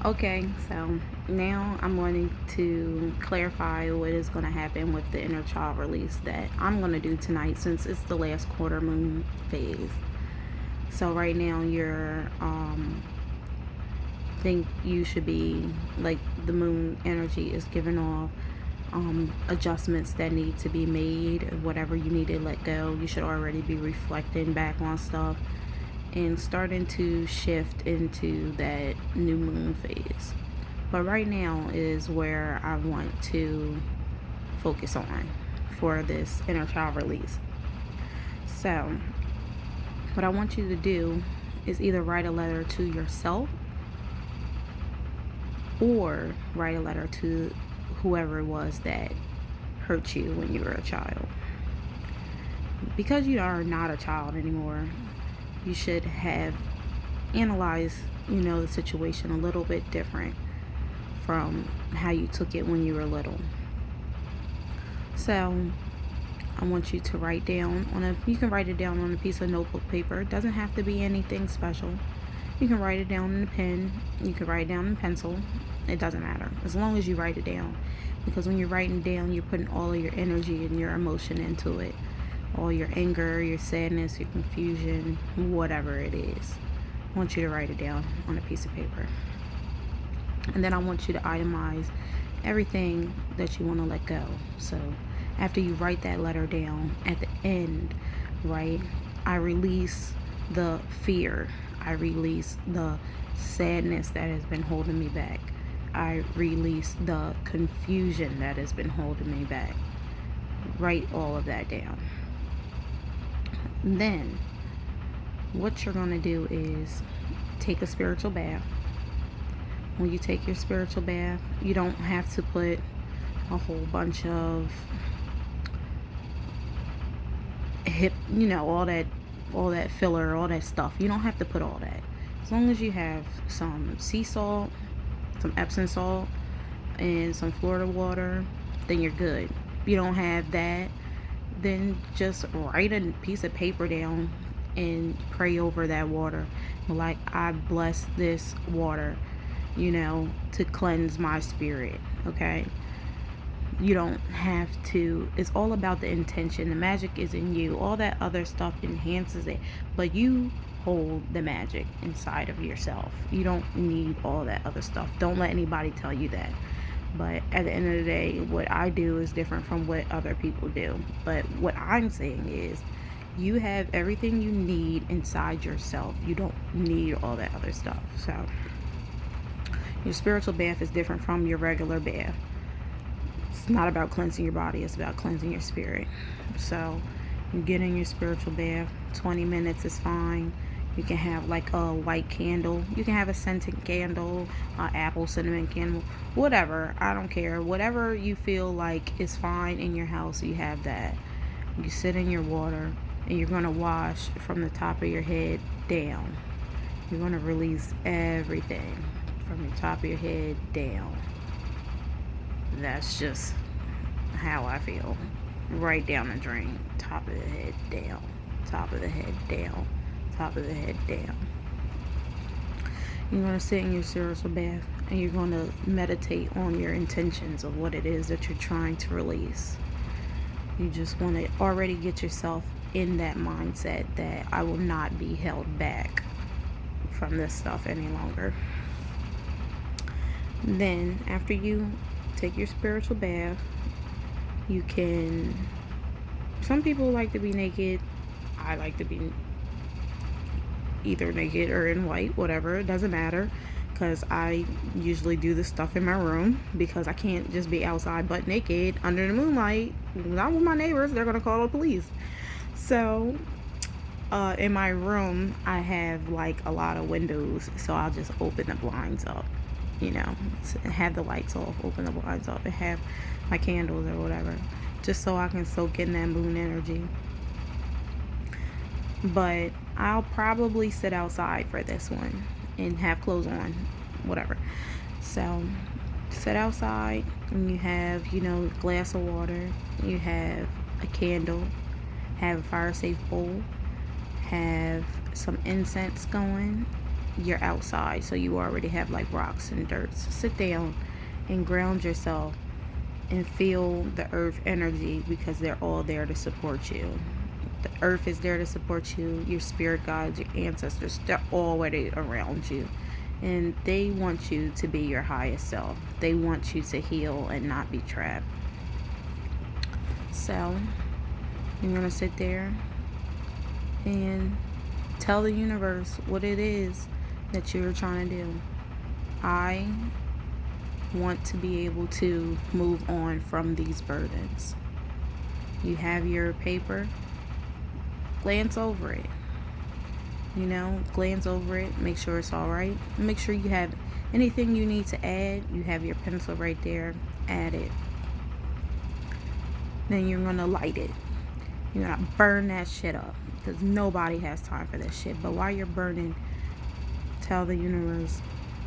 Okay, so now I'm going to clarify what is going to happen with the inner child release that I'm going to do tonight since it's the last quarter moon phase. So right now you're think you should be like the moon energy is giving off adjustments that need to be made, whatever you need to let go. You should already be reflecting back on stuff and starting to shift into that new moon phase. But right now is where I want to focus on for this inner child release. So, what I want you to do is either write a letter to yourself or write a letter to whoever it was that hurt you when you were a child. Because you are not a child anymore, you should have analyzed, the situation a little bit different from how you took it when you were little. So I want you to write down you can write it down on a piece of notebook paper. It doesn't have to be anything special. You can write it down in a pen. You can write it down in pencil. It doesn't matter as long as you write it down. Because when you're writing down, you're putting all of your energy and your emotion into it. All your anger, your sadness, your confusion, whatever it is. I want you to write it down on a piece of paper. And then I want you to itemize everything that you want to let go. So after you write that letter down, at the end, right, I release the fear. I release the sadness that has been holding me back. I release the confusion that has been holding me back. Write all of that down. Then, what you're going to do is take a spiritual bath. When you take your spiritual bath, you don't have to put a whole bunch of all that filler, all that stuff. You don't have to put all that. As long as you have some sea salt, some Epsom salt, and some Florida water, then you're good. If you don't have that, then just write a piece of paper down and pray over that water. Like, I bless this water, to cleanse my spirit, okay? You don't have to. It's all about the intention. The magic is in you. All that other stuff enhances it, but you hold the magic inside of yourself. You don't need all that other stuff. Don't let anybody tell you that. But at the end of the day, what I do is different from what other people do. But what I'm saying is, you have everything you need inside yourself. You don't need all that other stuff. So your spiritual bath is different from your regular bath. It's not about cleansing your body, it's about cleansing your spirit. So you get in your spiritual bath. 20 minutes is fine. You can have like a white candle. You can have a scented candle, apple cinnamon candle, whatever. I don't care. Whatever you feel like is fine in your house, you have that. You sit in your water and you're going to wash from the top of your head down. You're going to release everything from your top of your head down. That's just how I feel. Right down the drain. Top of the head down. Top of the head down. Top of the head down. You're going to sit in your spiritual bath and you're going to meditate on your intentions of what it is that you're trying to release. You just want to already get yourself in that mindset that I will not be held back from this stuff any longer. Then, after you take your spiritual bath, you can. Some people like to be naked. I like to be either naked or in white, whatever. It doesn't matter, because I usually do this stuff in my room because I can't just be outside butt naked under the moonlight. Not with my neighbors. They're going to call the police. So in my room, I have like a lot of windows, so I'll just open the blinds up, have the lights off, open the blinds up, and have my candles or whatever, just so I can soak in that moon energy. But I'll probably sit outside for this one and have clothes on, whatever. So sit outside and you have, a glass of water, you have a candle, have a fire safe bowl, have some incense going, you're outside, so you already have like rocks and dirt. So sit down and ground yourself and feel the earth energy, because they're all there to support you. The earth is there to support you, your spirit guides, your ancestors, they're already around you. And they want you to be your highest self. They want you to heal and not be trapped. So, you're going to sit there and tell the universe what it is that you're trying to do. I want to be able to move on from these burdens. You have your paper, glance over it. Glance over it, make sure it's all right. Make sure you have anything you need to add. You have your pencil right there, add it. Then you're gonna light it. You're gonna burn that shit up, because nobody has time for this shit. But while you're burning, tell the universe,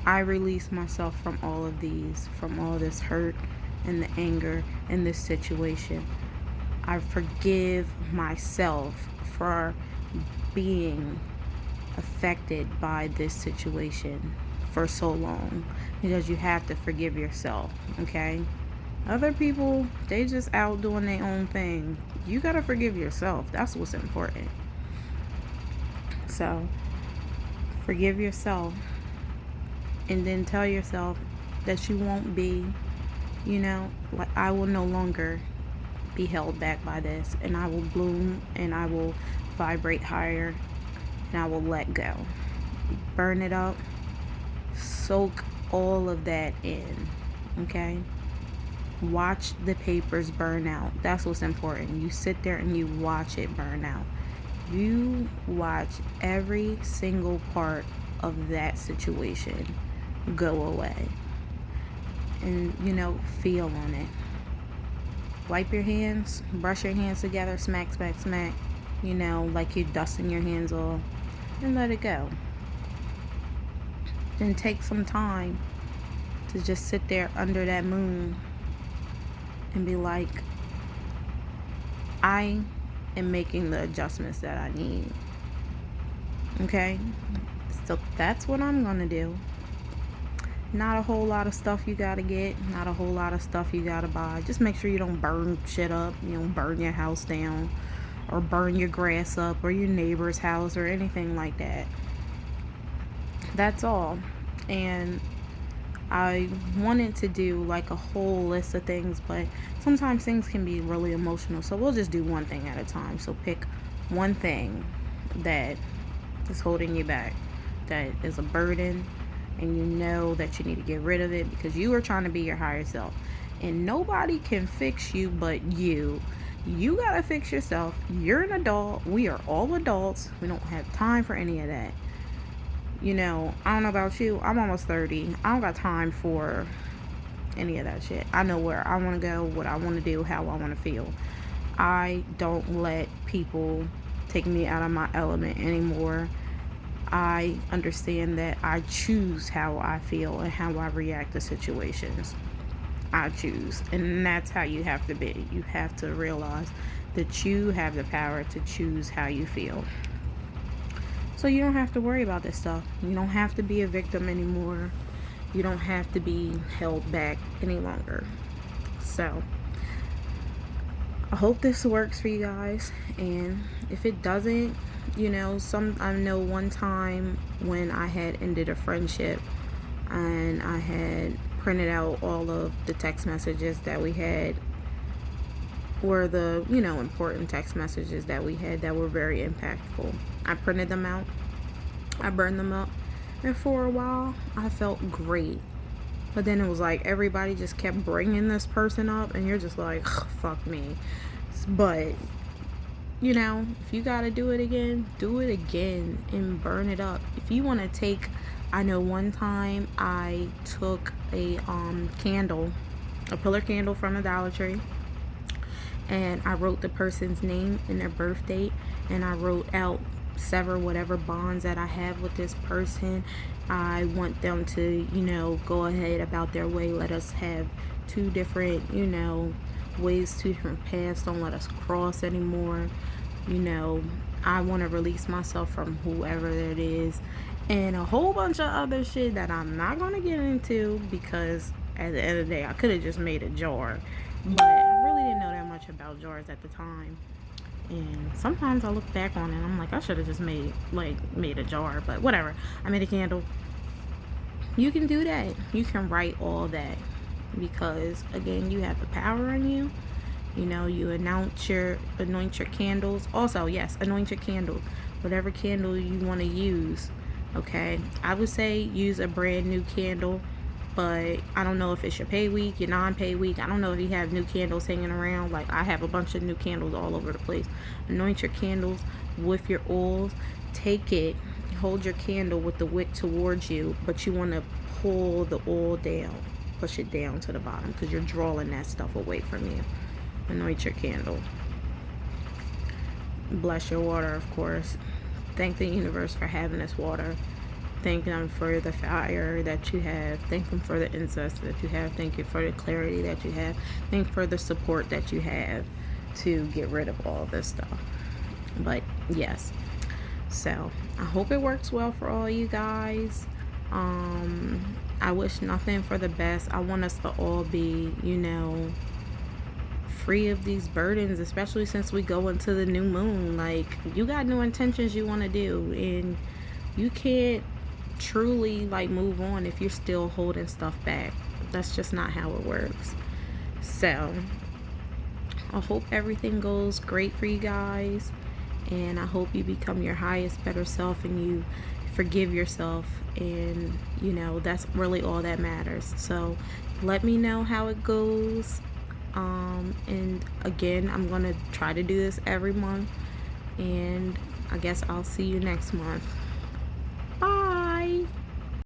I release myself from all of these, from all this hurt and the anger and this situation. I forgive myself for being affected by this situation for so long, because you have to forgive yourself, okay? Other people, they just out doing their own thing. You gotta forgive yourself. That's what's important. So, forgive yourself, and then tell yourself that you won't be, like, I will no longer be held back by this, and I will bloom, and I will vibrate higher, and I will let go. Burn it up. Soak all of that in, okay? Watch the papers burn out. That's what's important. You sit there and you watch it burn out. You watch every single part of that situation go away. And, feel on it. Wipe your hands, brush your hands together, smack, smack, smack, like you're dusting your hands off, and let it go. Then take some time to just sit there under that moon and be like, I am making the adjustments that I need. Okay? So that's what I'm gonna do. Not a whole lot of stuff you gotta get, not a whole lot of stuff you gotta buy. Just make sure you don't burn shit up, burn your house down, or burn your grass up, or your neighbor's house, or anything like that. That's all. And I wanted to do like a whole list of things, but sometimes things can be really emotional, so we'll just do one thing at a time. So pick one thing that is holding you back, that is a burden, and you know that you need to get rid of it, because you are trying to be your higher self, and nobody can fix you but you. You gotta fix yourself. You're an adult. We are all adults. We don't have time for any of that. I don't know about you. I'm almost 30. I don't got time for any of that shit. I know where I want to go, what I want to do, how I want to feel. I don't let people take me out of my element anymore. I understand that I choose how I feel and how I react to situations. I choose. And that's how you have to be. You have to realize that you have the power to choose how you feel. So you don't have to worry about this stuff. You don't have to be a victim anymore. You don't have to be held back any longer. So I hope this works for you guys. And if it doesn't, I know one time when I had ended a friendship and I had printed out all of the text messages that we had, or the important text messages that we had that were very impactful. I printed them out, I burned them up, and for a while I felt great. But then it was like everybody just kept bringing this person up, and you're just like, fuck me. But if you gotta do it again and burn it up. If you want to take, I know one time I took a candle, a pillar candle from the Dollar Tree, and I wrote the person's name and their birth date, and I wrote out sever whatever bonds that I have with this person. I want them to, go ahead about their way. Let us have two different, ways, two different paths. Don't let us cross anymore. I want to release myself from whoever it is, and a whole bunch of other shit that I'm not gonna get into, because at the end of the day I could have just made a jar, but I really didn't know that much about jars at the time. And sometimes I look back on it and I'm like, I should have just made a jar, but whatever. I made a candle. You can do that. You can write all that, because again, you have the power in you. You know, you anoint your candles. Also, yes, anoint your candle. Whatever candle you want to use. Okay, I would say use a brand new candle, but I don't know if it's your pay week, your non-pay week. I don't know if you have new candles hanging around. Like, I have a bunch of new candles all over the place. Anoint your candles with your oils. Take it, hold your candle with the wick towards you, but you want to pull the oil down, push it down to the bottom, because you're drawing that stuff away from you. Anoint your candle. Bless your water, of course. Thank the universe for having this water. Thank them for the fire that you have. Thank them for the incense that you have. Thank you for the clarity that you have. Thank for the support that you have to get rid of all this stuff. But yes, so I hope it works well for all you guys. I wish nothing for the best. I want us to all be, free of these burdens, especially since we go into the new moon. Like, you got new intentions you want to do, and you can't truly move on if you're still holding stuff back. That's just not how it works. So I hope everything goes great for you guys, and I hope you become your highest, better self, and you forgive yourself, and that's really all that matters. So let me know how it goes. And again, I'm gonna try to do this every month, and I guess I'll see you next month.